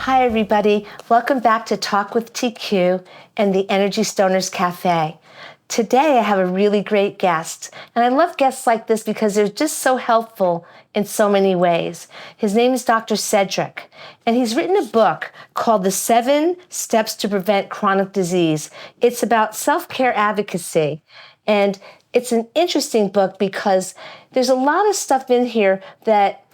Hi, everybody. Welcome back to Talk with TQ and the Energy Stoners Cafe. Today, I have a really great guest, and I love guests like this because they're just so helpful in so many ways. His name is Dr. Cedric, and he's written a book called The 7 Steps to Prevent Chronic Disease. It's about self-care advocacy, and it's an interesting book because there's a lot of stuff in here that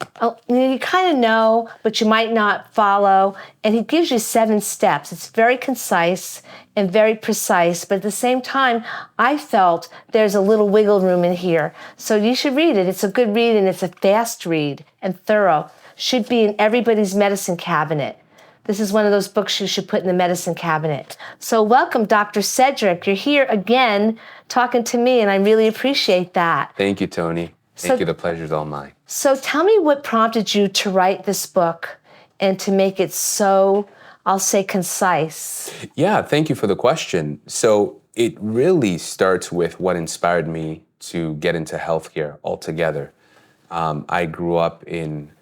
you kind of know, but you might not follow. And he gives you 7 steps. It's very concise and very precise, but at the same time, I felt there's a little wiggle room in here. So you should read it. It's a good read, and it's a fast read and thorough. Should be in everybody's medicine cabinet. This is one of those books you should put in the medicine cabinet. So welcome, Dr. Cedric. You're here again talking to me, and I really appreciate that. Thank you, Toni. Thank you. The pleasure's all mine. So tell me what prompted you to write this book and to make it so, I'll say, concise. Yeah, thank you for the question. So it really starts with what inspired me to get into healthcare altogether. I grew up in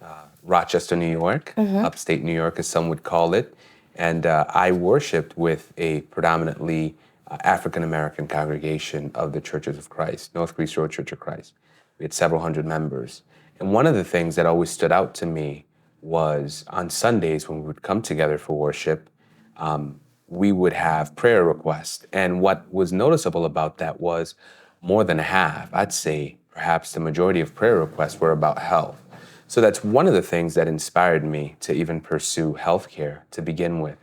Rochester, New York, upstate New York, as some would call it. And I worshiped with a predominantly African-American congregation of the Churches of Christ, North Greece Road Church of Christ. We had several hundred members. And one of the things that always stood out to me was on Sundays when we would come together for worship, we would have prayer requests. And what was noticeable about that was more than half, I'd say perhaps the majority of prayer requests were about health. So that's one of the things that inspired me to even pursue healthcare to begin with.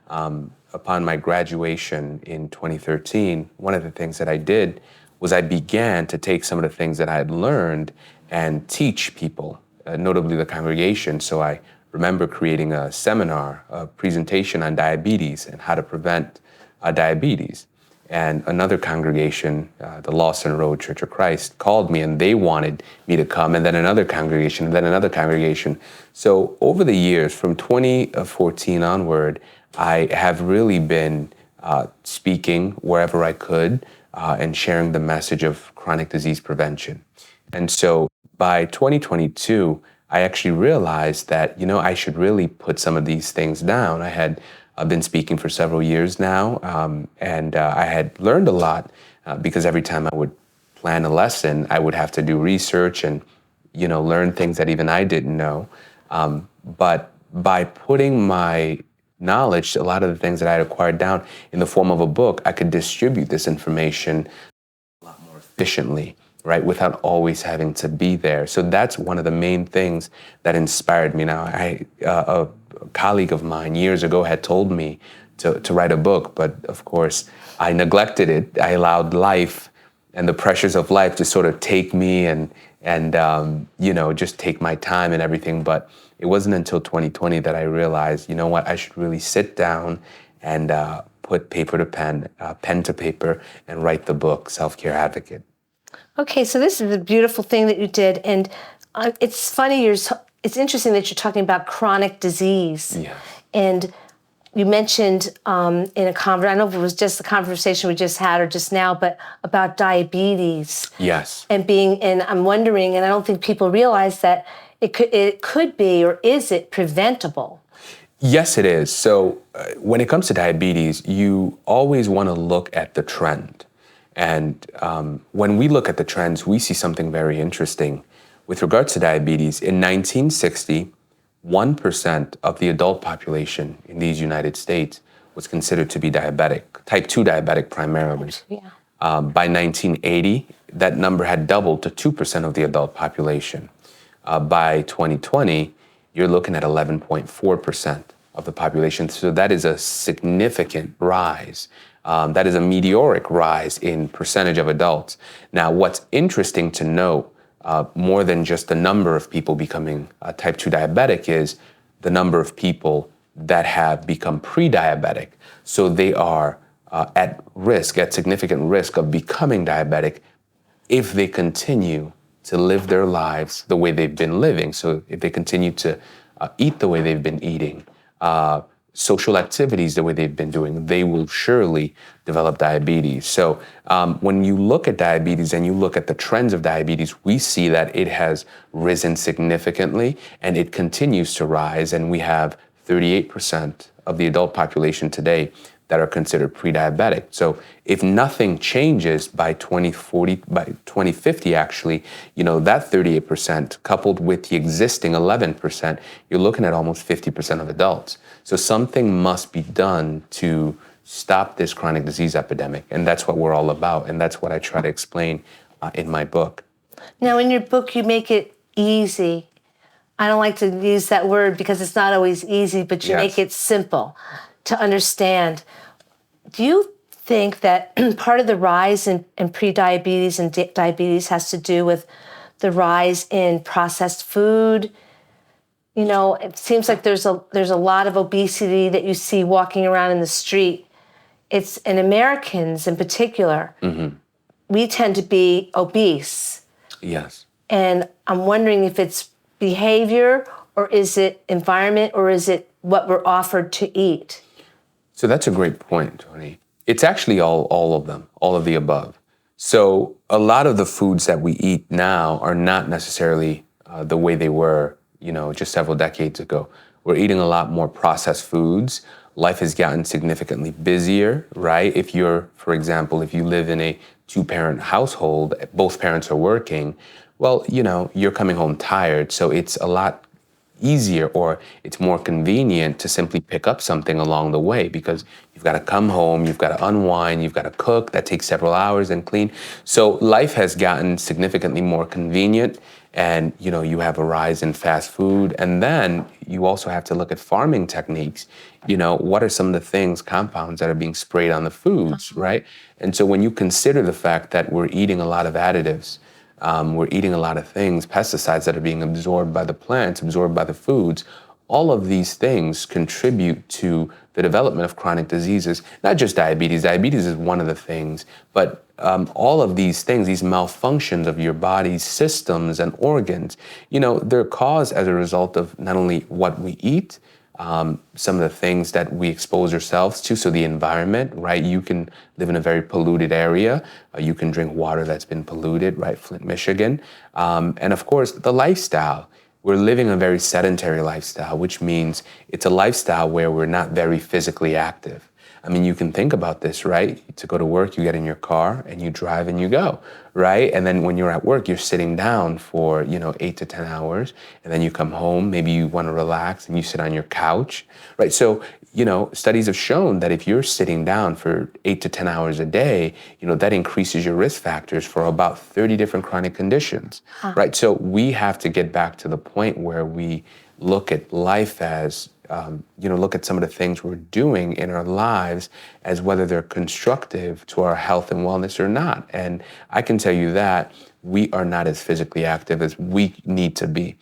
Upon my graduation in 2013, one of the things that I did was I began to take some of the things that I had learned and teach people, notably the congregation. So I remember creating a seminar, a presentation on diabetes and how to prevent diabetes. And another congregation, the Lawson Road Church of Christ, called me and they wanted me to come, and then another congregation, and then another congregation. So over the years, from 2014 onward, I have really been speaking wherever I could and sharing the message of chronic disease prevention. And so by 2022, I actually realized that, I should really put some of these things down. I've been speaking for several years now, and I had learned a lot because every time I would plan a lesson, I would have to do research and, learn things that even I didn't know. But by putting my knowledge, a lot of the things that I had acquired down in the form of a book, I could distribute this information a lot more efficiently, right, without always having to be there. So that's one of the main things that inspired me. Now, a colleague of mine years ago had told me to write a book, but of course I neglected it. I allowed life and the pressures of life to sort of take me and just take my time and everything. But it wasn't until 2020 that I realized, I should really sit down and put paper to pen, pen to paper, and write the book, Self-Care Advocate. Okay, so this is a beautiful thing that you did, and it's funny, it's interesting that you're talking about chronic disease. Yeah. And you mentioned in a conversation, I don't know if it was just the conversation we just had or just now, but about diabetes. Yes. And I'm wondering, and I don't think people realize that it could be, or is it preventable? Yes, it is. So when it comes to diabetes, you always want to look at the trend. And when we look at the trends, we see something very interesting. With regards to diabetes, in 1960, 1% of the adult population in these United States was considered to be diabetic, type 2 diabetic primarily. Yeah. By 1980, that number had doubled to 2% of the adult population. By 2020, you're looking at 11.4% of the population. So that is a significant rise. That is a meteoric rise in percentage of adults. Now, what's interesting to note, more than just the number of people becoming type 2 diabetic, is the number of people that have become pre-diabetic. So they are at significant risk of becoming diabetic if they continue to live their lives the way they've been living. So if they continue to eat the way they've been eating, social activities the way they've been doing, they will surely develop diabetes. So when you look at diabetes and you look at the trends of diabetes, we see that it has risen significantly and it continues to rise. And we have 38% of the adult population today that are considered pre-diabetic. So if nothing changes by 2040, by 2050 actually, that 38% coupled with the existing 11%, you're looking at almost 50% of adults. So something must be done to stop this chronic disease epidemic. And that's what we're all about. And that's what I try to explain in my book. Now, in your book, you make it easy. I don't like to use that word because it's not always easy, but you make it simple to understand. Do you think that part of the rise in prediabetes and diabetes has to do with the rise in processed food? It seems like there's a lot of obesity that you see walking around in the street. It's in Americans in particular. Mm-hmm. We tend to be obese. Yes. And I'm wondering if it's behavior, or is it environment, or is it what we're offered to eat? So that's a great point, Toni. It's actually all of them, all of the above. So a lot of the foods that we eat now are not necessarily the way they were, just several decades ago. We're eating a lot more processed foods. Life has gotten significantly busier, right? If you're, for example, if you live in a two-parent household, both parents are working, well, you're coming home tired. So it's a lot easier, or it's more convenient to simply pick up something along the way, because you've got to come home, you've got to unwind, you've got to cook, that takes several hours, and clean. So life has gotten significantly more convenient, and you have a rise in fast food. And then you also have to look at farming techniques. What are some of the things, compounds that are being sprayed on the foods, right? And so when you consider the fact that we're eating a lot of additives, we're eating a lot of things, pesticides that are being absorbed by the plants, absorbed by the foods. All of these things contribute to the development of chronic diseases, not just diabetes. Diabetes is one of the things, but all of these things, these malfunctions of your body's systems and organs, they're caused as a result of not only what we eat, some of the things that we expose ourselves to, so the environment, right? You can live in a very polluted area. You can drink water that's been polluted, right? Flint, Michigan. And of course, the lifestyle. We're living a very sedentary lifestyle, which means it's a lifestyle where we're not very physically active. I mean, you can think about this, right? To go to work, you get in your car and you drive and you go, right? And then when you're at work, you're sitting down for, 8 to 10 hours. And then you come home, maybe you want to relax and you sit on your couch, right? So, studies have shown that if you're sitting down for 8 to 10 hours a day, that increases your risk factors for about 30 different chronic conditions, right? So we have to get back to the point where we look at life as, look at some of the things we're doing in our lives as whether they're constructive to our health and wellness or not. And I can tell you that we are not as physically active as we need to be.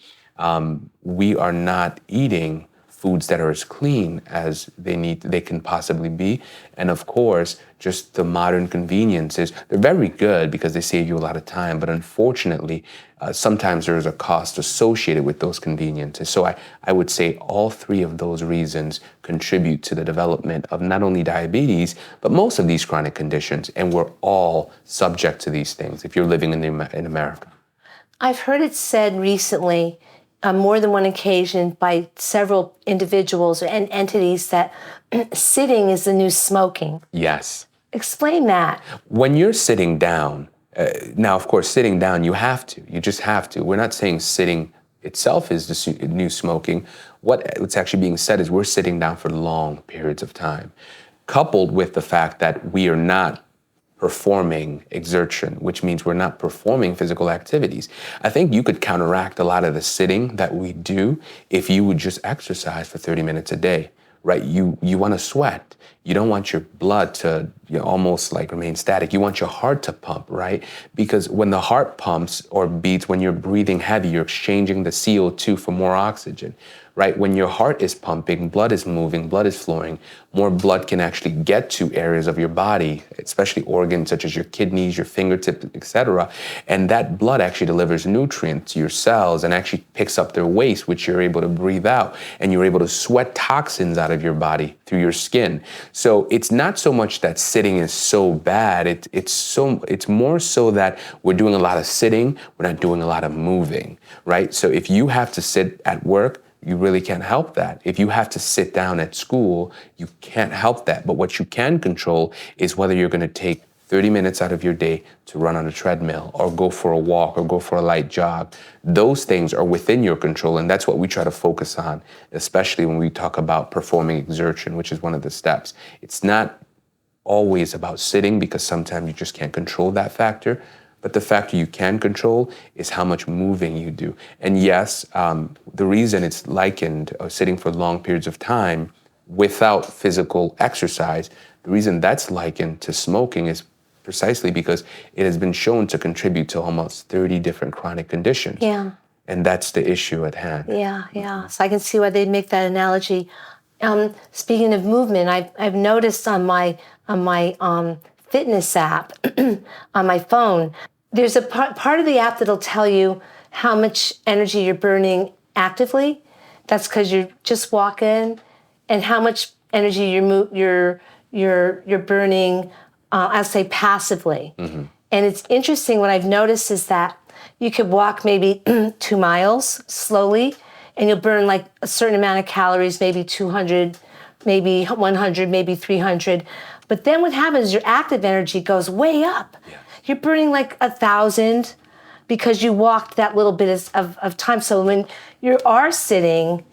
We are not eating foods that are as clean as they can possibly be. And of course, just the modern conveniences, they're very good because they save you a lot of time, but unfortunately, sometimes there's a cost associated with those conveniences. So I would say all three of those reasons contribute to the development of not only diabetes, but most of these chronic conditions. And we're all subject to these things if you're living in America. I've heard it said recently, on more than one occasion, by several individuals and entities, that sitting is the new smoking. Yes. Explain that. When you're sitting down, now, of course, sitting down, you have to. You just have to. We're not saying sitting itself is the new smoking. What's actually being said is we're sitting down for long periods of time, coupled with the fact that we are not performing exertion, which means we're not performing physical activities. I think you could counteract a lot of the sitting that we do if you would just exercise for 30 minutes a day, right? You want to sweat. You don't want your blood to almost like remain static. You want your heart to pump, right? Because when the heart pumps or beats, when you're breathing heavy, you're exchanging the CO2 for more oxygen, right? When your heart is pumping, blood is moving, blood is flowing, more blood can actually get to areas of your body, especially organs such as your kidneys, your fingertips, etc. And that blood actually delivers nutrients to your cells and actually picks up their waste, which you're able to breathe out, and you're able to sweat toxins out of your body through your skin. So it's not so much that sitting is so bad. It's more so that we're doing a lot of sitting, we're not doing a lot of moving, right? So if you have to sit at work, you really can't help that. If you have to sit down at school, you can't help that. But what you can control is whether you're going to take 30 minutes out of your day to run on a treadmill or go for a walk or go for a light jog. Those things are within your control, and that's what we try to focus on, especially when we talk about performing exertion, which is one of the steps. It's not always about sitting, because sometimes you just can't control that factor. But the factor you can control is how much moving you do. And yes, the reason it's likened sitting for long periods of time without physical exercise, the reason that's likened to smoking is precisely because it has been shown to contribute to almost 30 different chronic conditions. Yeah. And that's the issue at hand. Yeah. So I can see why they make that analogy. Speaking of movement, I've noticed on my fitness app on my phone, there's a part of the app that'll tell you how much energy you're burning actively. That's because you're just walking, and how much energy you're burning, I'll say passively. Mm-hmm. And it's interesting. What I've noticed is that you could walk maybe 2 miles slowly, and you'll burn like a certain amount of calories, maybe 200, maybe 100, maybe 300. But then what happens is your active energy goes way up. Yeah. You're burning like 1,000 because you walked that little bit of time. So when you are sitting,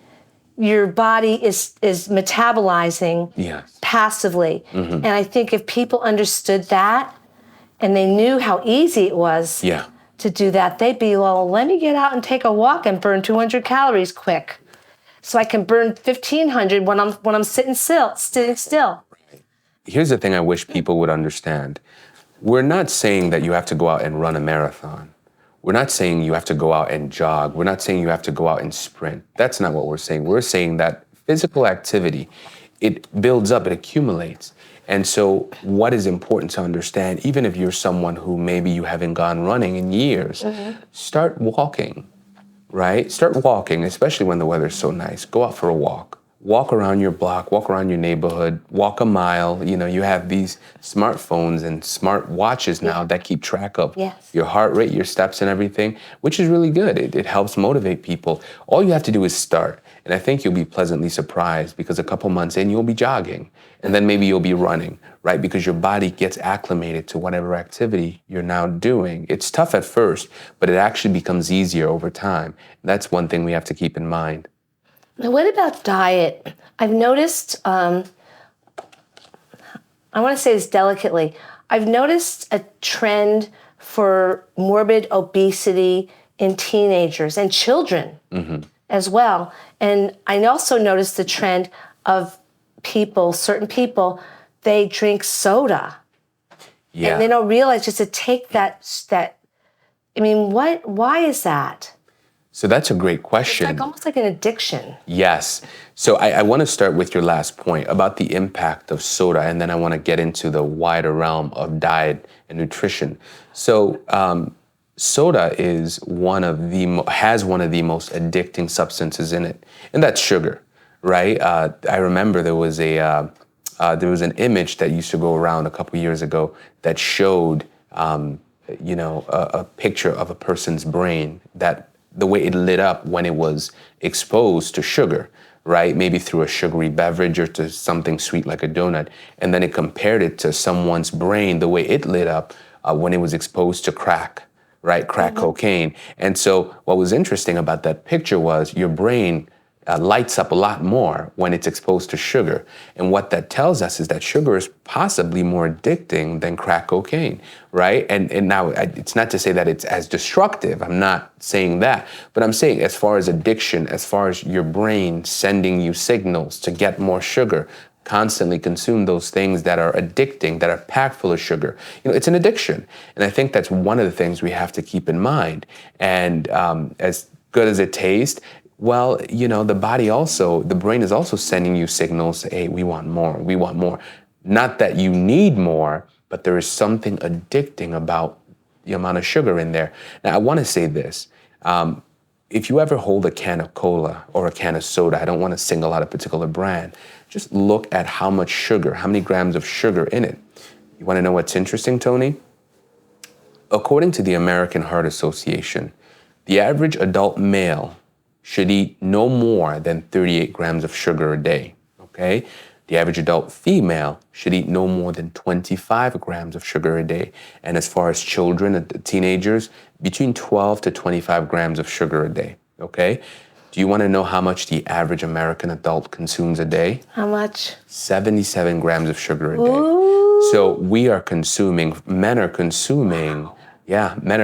your body is metabolizing passively. Mm-hmm. And I think if people understood that and they knew how easy it was to do that, they'd be, well, let me get out and take a walk and burn 200 calories quick, so I can burn 1,500 when I'm sitting still. Here's the thing I wish people would understand. We're not saying that you have to go out and run a marathon. We're not saying you have to go out and jog. We're not saying you have to go out and sprint. That's not what we're saying. We're saying that physical activity, it builds up, it accumulates. And so what is important to understand, even if you're someone who maybe you haven't gone running in years, start walking, right? Start walking, especially when the weather's so nice. Go out for a walk. Walk around your block, walk around your neighborhood, walk a mile. You know, you have these smartphones and smart watches now that keep track of your heart rate, your steps and everything, which is really good. It helps motivate people. All you have to do is start. And I think you'll be pleasantly surprised, because a couple months in, you'll be jogging. And then maybe you'll be running, right? Because your body gets acclimated to whatever activity you're now doing. It's tough at first, but it actually becomes easier over time. That's one thing we have to keep in mind. Now, what about diet? I've noticed, I want to say this delicately, I've noticed a trend for morbid obesity in teenagers and children as well. And I also noticed the trend of certain people, they drink soda. Yeah. And they don't realize just to take that, I mean, why is that? So that's a great question. It's like almost like an addiction. Yes. So I want to start with your last point about the impact of soda, and then I want to get into the wider realm of diet and nutrition. So soda is has one of the most addicting substances in it, and that's sugar, right? I remember there was an image that used to go around a couple years ago that showed a picture of a person's brain, that the way it lit up when it was exposed to sugar, right? Maybe through a sugary beverage or to something sweet like a donut. And then it compared it to someone's brain, the way it lit up when it was exposed to crack, right? Crack cocaine. And so what was interesting about that picture was your brain lights up a lot more when it's exposed to sugar. And what that tells us is that sugar is possibly more addicting than crack cocaine, right? And now it's not to say that it's as destructive. I'm not saying that. But I'm saying, as far as addiction, as far as your brain sending you signals to get more sugar, constantly consume those things that are addicting, that are packed full of sugar. It's an addiction. And I think that's one of the things we have to keep in mind. And as good as it tastes, well, the brain is also sending you signals, hey, we want more, we want more. Not that you need more, but there is something addicting about the amount of sugar in there. Now, I want to say this. If you ever hold a can of cola or a can of soda, I don't want to single out a particular brand, just look at how much sugar, how many grams of sugar in it. You want to know what's interesting, Toni? According to the American Heart Association, the average adult male should eat no more than 38 grams of sugar a day, okay? The average adult female should eat no more than 25 grams of sugar a day. And as far as children and teenagers, between 12 to 25 grams of sugar a day, okay? Do you want to know how much the average American adult consumes a day? How much? 77 grams of sugar a day. Ooh. So men are consuming, men are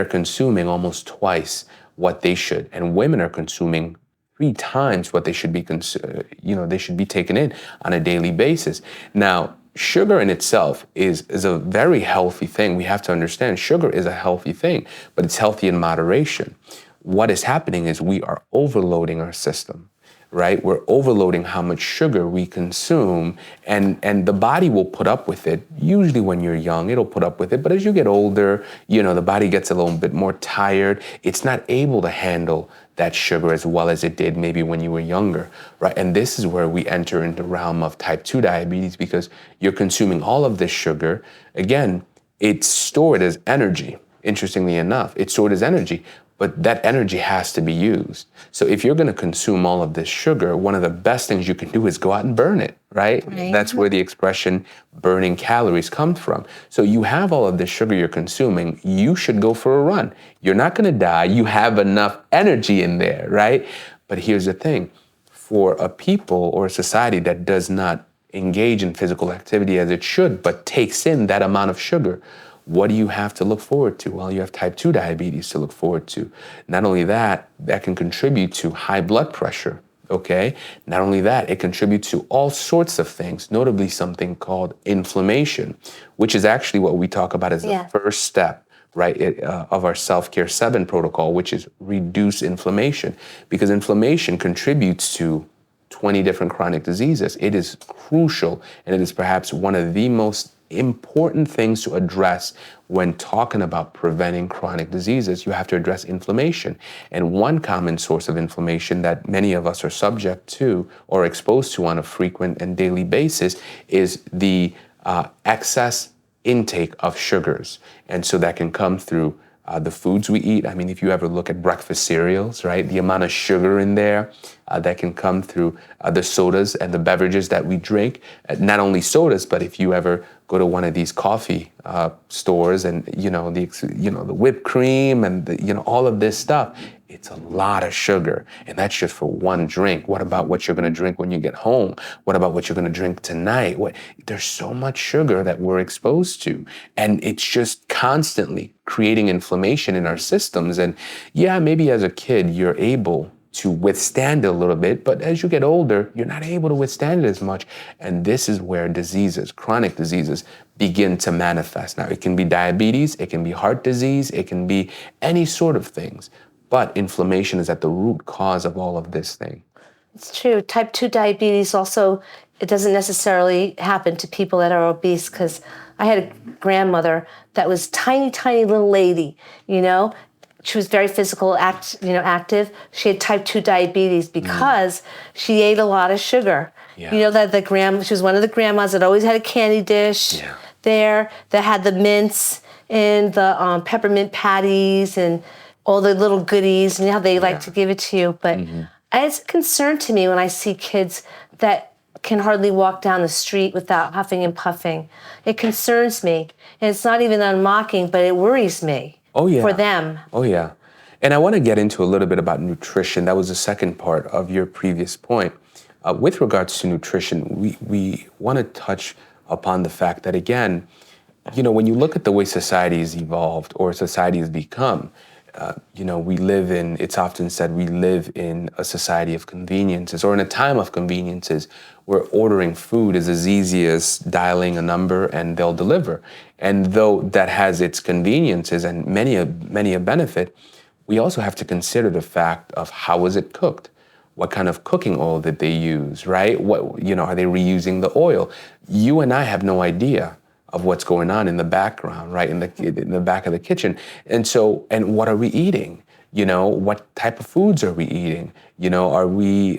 consuming almost twice what they should. And women are consuming 3 times what they should be, they should be taken in on a daily basis. Now, sugar in itself is a very healthy thing. We have to understand sugar is a healthy thing, but it's healthy in moderation. What is happening is we are overloading our system, right? We're overloading how much sugar we consume, and the body will put up with it. Usually when you're young, it'll put up with it, but as you get older, the body gets a little bit more tired. It's not able to handle that sugar as well as it did maybe when you were younger, right? And this is where we enter into the realm of type 2 diabetes, because you're consuming all of this sugar. Again, it's stored as energy. Interestingly enough, it's stored as energy, but that energy has to be used. So if you're going to consume all of this sugar, one of the best things you can do is go out and burn it, right? That's where the expression burning calories comes from. So you have all of this sugar you're consuming, you should go for a run. You're not going to die. You have enough energy in there, right? But here's the thing. For a people or a society that does not engage in physical activity as it should, but takes in that amount of sugar, what do you have to look forward to? Well, you have type 2 diabetes to look forward to. Not only that, that can contribute to high blood pressure, okay? Not only that, it contributes to all sorts of things, notably something called inflammation, which is actually what we talk about as the first step, right, of our self-care 7 protocol, which is reduce inflammation, because inflammation contributes to 20 different chronic diseases. It is crucial, and it is perhaps one of the most important things to address when talking about preventing chronic diseases. You have to address inflammation. And one common source of inflammation that many of us are subject to or exposed to on a frequent and daily basis is the excess intake of sugars. And so that can come through the foods we eat. I mean, if you ever look at breakfast cereals, right, the amount of sugar in there that can come through the sodas and the beverages that we drink. Not only sodas, but if you ever go to one of these coffee stores and the whipped cream and all of this stuff, it's a lot of sugar, and that's just for one drink. What about what you're going to drink when you get home? What about what you're going to drink tonight? There's so much sugar that we're exposed to, and it's just constantly creating inflammation in our systems. And maybe as a kid you're able to withstand it a little bit, but as you get older, you're not able to withstand it as much. And this is where diseases, chronic diseases, begin to manifest. Now, it can be diabetes, it can be heart disease, it can be any sort of things, but inflammation is at the root cause of all of this thing. It's true. Type 2 diabetes also, it doesn't necessarily happen to people that are obese, because I had a grandmother that was tiny, tiny little lady, She was very physical, active. She had type 2 diabetes because she ate a lot of sugar. Yeah. She was one of the grandmas that always had a candy dish there that had the mints and the peppermint patties and all the little goodies, and how they like to give it to you. But it's a concern to me when I see kids that can hardly walk down the street without huffing and puffing. It concerns me. And it's not even unmocking, but it worries me. Oh, yeah. For them. Oh, yeah. And I want to get into a little bit about nutrition. That was the second part of your previous point. With regards to nutrition, we want to touch upon the fact that, again, when you look at the way society has evolved or society has become, it's often said we live in a society of conveniences, or in a time of conveniences where ordering food is as easy as dialing a number and they'll deliver. And though that has its conveniences and many a benefit, we also have to consider the fact of how is it cooked? What kind of cooking oil did they use, right? Are they reusing the oil? You and I have no idea of what's going on in the background, right, in the back of the kitchen. And what are we eating? What type of foods are we eating? Are we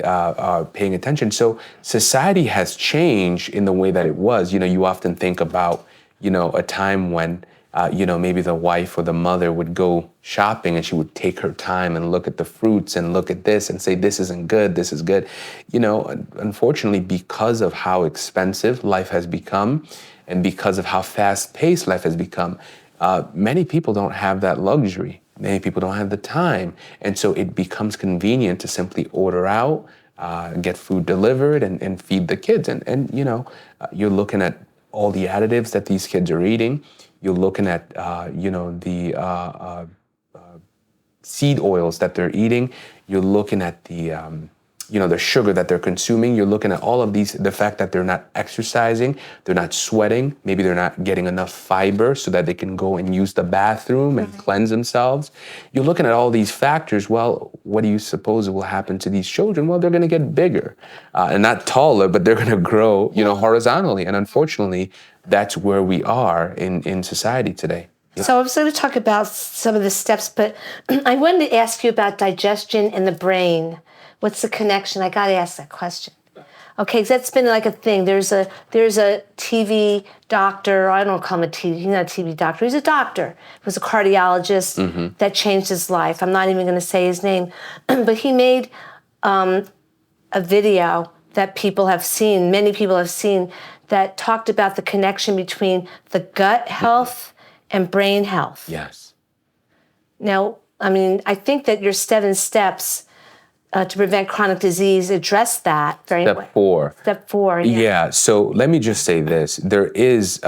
paying attention? So society has changed in the way that it was. You often think about, a time when maybe the wife or the mother would go shopping and she would take her time and look at the fruits and look at this and say, this isn't good, this is good. Unfortunately, because of how expensive life has become and because of how fast-paced life has become, many people don't have that luxury. Many people don't have the time. And so it becomes convenient to simply order out, get food delivered and feed the kids. And you're looking at all the additives that these kids are eating. You're looking at, the seed oils that they're eating. You're looking at the sugar that they're consuming. You're looking at all of these, the fact that they're not exercising, they're not sweating, maybe they're not getting enough fiber so that they can go and use the bathroom and cleanse themselves. You're looking at all these factors. Well, what do you suppose will happen to these children? Well, they're going to get bigger and not taller, but they're going to grow, horizontally. And unfortunately, that's where we are in society today. So I was going to talk about some of the steps, but I wanted to ask you about digestion and the brain. What's the connection? I got to ask that question. Okay, 'cause that's been like a thing. There's a TV doctor. I don't call him a TV. He's not a TV doctor. He's a doctor. He was a cardiologist that changed his life. I'm not even going to say his name, but he made a video that people have seen. Many people have seen that talked about the connection between the gut health and brain health. Yes. Now, I think that your 7 steps to prevent chronic disease address that very well. Step 4. Step 4, yeah. Yeah, so let me just say this. There is,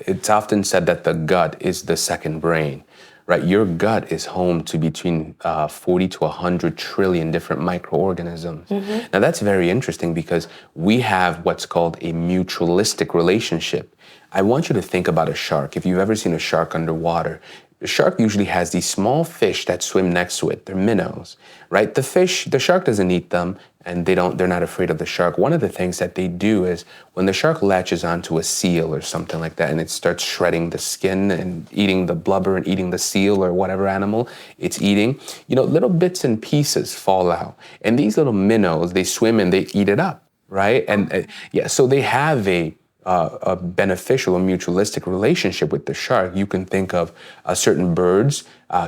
it's often said that the gut is the second brain, right? Your gut is home to between 40 to 100 trillion different microorganisms. Now, that's very interesting because we have what's called a mutualistic relationship. I want you to think about a shark. If you've ever seen a shark underwater, the shark usually has these small fish that swim next to it. They're minnows, right? The shark doesn't eat them, and they're not afraid of the shark. One of the things that they do is when the shark latches onto a seal or something like that, and it starts shredding the skin and eating the blubber and eating the seal or whatever animal it's eating, little bits and pieces fall out. And these little minnows, they swim and they eat it up, right? And so they have a beneficial or mutualistic relationship with the shark. You can think of certain birds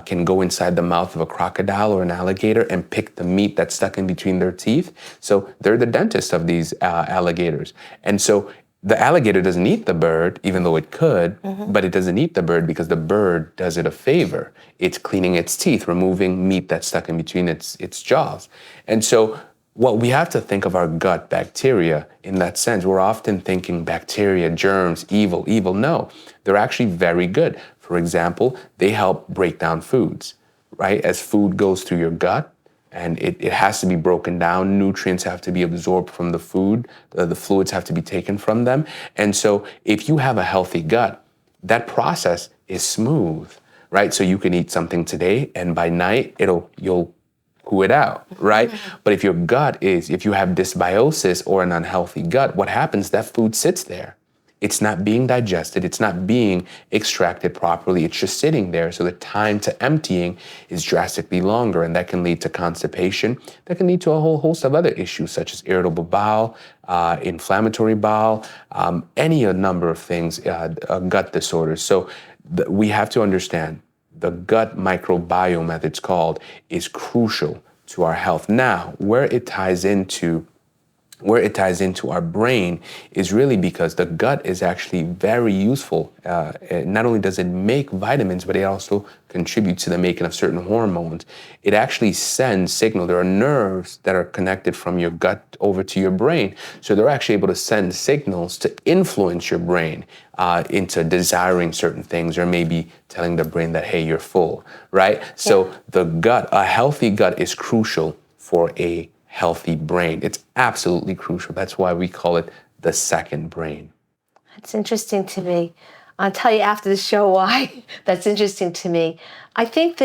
can go inside the mouth of a crocodile or an alligator and pick the meat that's stuck in between their teeth. So they're the dentist of these alligators. And so the alligator doesn't eat the bird, even though it could, but it doesn't eat the bird because the bird does it a favor. It's cleaning its teeth, removing meat that's stuck in between its jaws. And so what we have to think of our gut bacteria in that sense. We're often thinking bacteria, germs, evil. No, they're actually very good. For example, they help break down foods, right? As food goes through your gut and it has to be broken down, nutrients have to be absorbed from the food, the fluids have to be taken from them. And so if you have a healthy gut, that process is smooth, right? So you can eat something today and by night you'll poo it out, right? But if you have dysbiosis or an unhealthy gut, what happens? That food sits there. It's not being digested. It's not being extracted properly. It's just sitting there. So the time to emptying is drastically longer, and that can lead to constipation. That can lead to a whole host of other issues, such as irritable bowel, inflammatory bowel, any number of things, gut disorders. So we have to understand the gut microbiome, as it's called, is crucial to our health. Now, where it ties into our brain is really because the gut is actually very useful. Not only does it make vitamins, but it also contributes to the making of certain hormones. It actually sends signal. There are nerves that are connected from your gut over to your brain. So they're actually able to send signals to influence your brain into desiring certain things, or maybe telling the brain that, hey, you're full, right? So the gut, a healthy gut is crucial for a healthy brain. It's absolutely crucial. That's why we call it the second brain. That's interesting to me. I'll tell you after the show why that's interesting to me. I think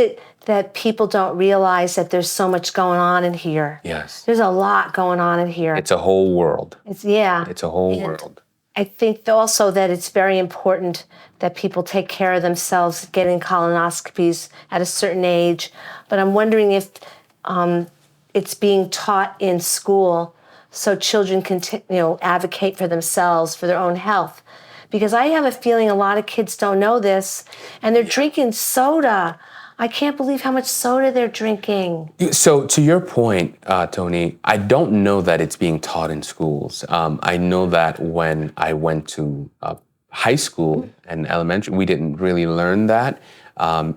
that people don't realize that there's so much going on in here. Yes. There's a lot going on in here. It's a whole world. It's a whole world. I think also that it's very important that people take care of themselves, getting colonoscopies at a certain age. But I'm wondering if it's being taught in school so children can advocate for themselves, for their own health. Because I have a feeling a lot of kids don't know this, and they're drinking soda. I can't believe how much soda they're drinking. So to your point, Toni, I don't know that it's being taught in schools. I know that when I went to high school and elementary, we didn't really learn that.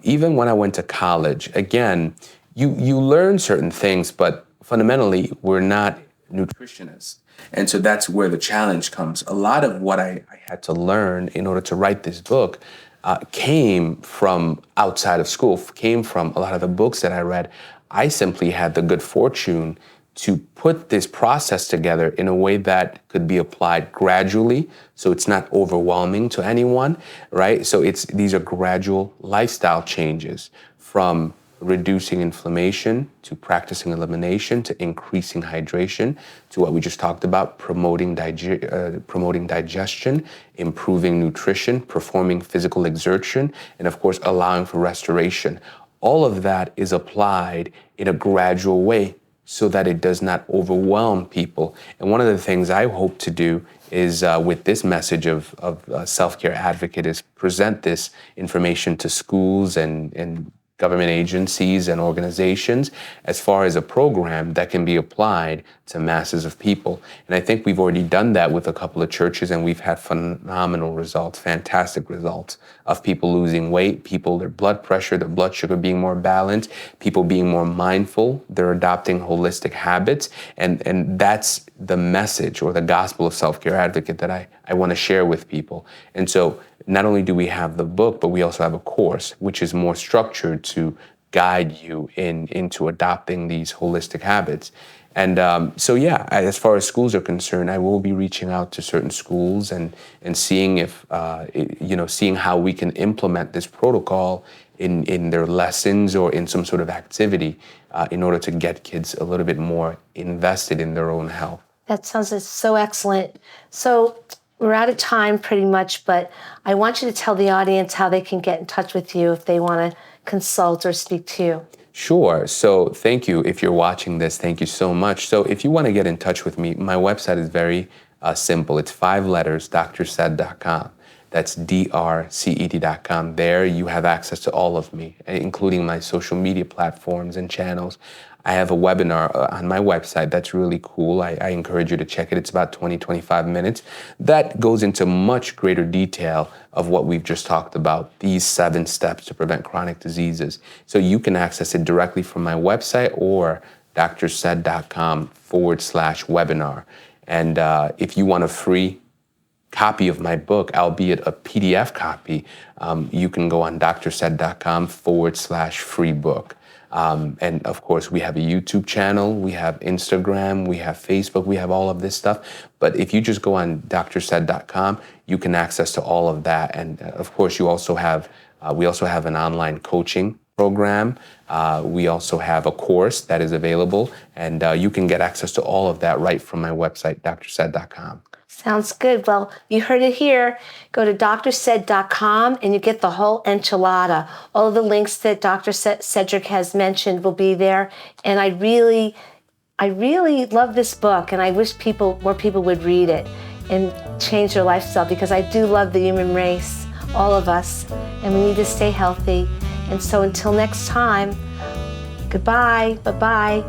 Even when I went to college, again, you learn certain things, but fundamentally, we're not nutritionists. And so that's where the challenge comes. A lot of what I had to learn in order to write this book came from outside of school, came from a lot of the books that I read. I simply had the good fortune to put this process together in a way that could be applied gradually, so it's not overwhelming to anyone, right? So these are gradual lifestyle changes, from reducing inflammation to practicing elimination to increasing hydration to what we just talked about, promoting digestion, improving nutrition, performing physical exertion, and of course allowing for restoration. All of that is applied in a gradual way so that it does not overwhelm people. And one of the things I hope to do is with this message of Self-Care Advocate is present this information to schools and government agencies and organizations as far as a program that can be applied to masses of people. And I think we've already done that with a couple of churches, and we've had phenomenal results, fantastic results of people losing weight, people, their blood pressure, their blood sugar being more balanced, people being more mindful, they're adopting holistic habits. And that's the message or the gospel of Self-Care Advocate that I want to share with people. And so not only do we have the book, but we also have a course which is more structured to guide you into adopting these holistic habits. And so, yeah, as far as schools are concerned, I will be reaching out to certain schools and seeing if, seeing how we can implement this protocol in their lessons or in some sort of activity in order to get kids a little bit more invested in their own health. That sounds so excellent. So we're out of time pretty much, but I want you to tell the audience how they can get in touch with you if they want to consult or speak to you. Sure. So thank you. If you're watching this, thank you so much. So if you want to get in touch with me, my website is very simple. It's 5 letters, drced.com. That's drced.com. There you have access to all of me, including my social media platforms and channels. I have a webinar on my website that's really cool. I encourage you to check it. It's about 20, 25 minutes. That goes into much greater detail of what we've just talked about, these 7 steps to prevent chronic diseases. So you can access it directly from my website or drced.com/webinar. And if you want a free copy of my book, albeit a PDF copy, you can go on drced.com/free book. And of course, we have a YouTube channel, we have Instagram, we have Facebook, we have all of this stuff. But if you just go on drced.com, you can access to all of that. And of course, we also have an online coaching program. We also have a course that is available, and you can get access to all of that right from my website, drced.com. Sounds good. Well, you heard it here. Go to drced.com and you get the whole enchilada. All of the links that Dr. Cedric has mentioned will be there. And I really love this book, and I wish more people would read it and change their lifestyle, because I do love the human race, all of us, and we need to stay healthy. And so until next time, goodbye, bye-bye.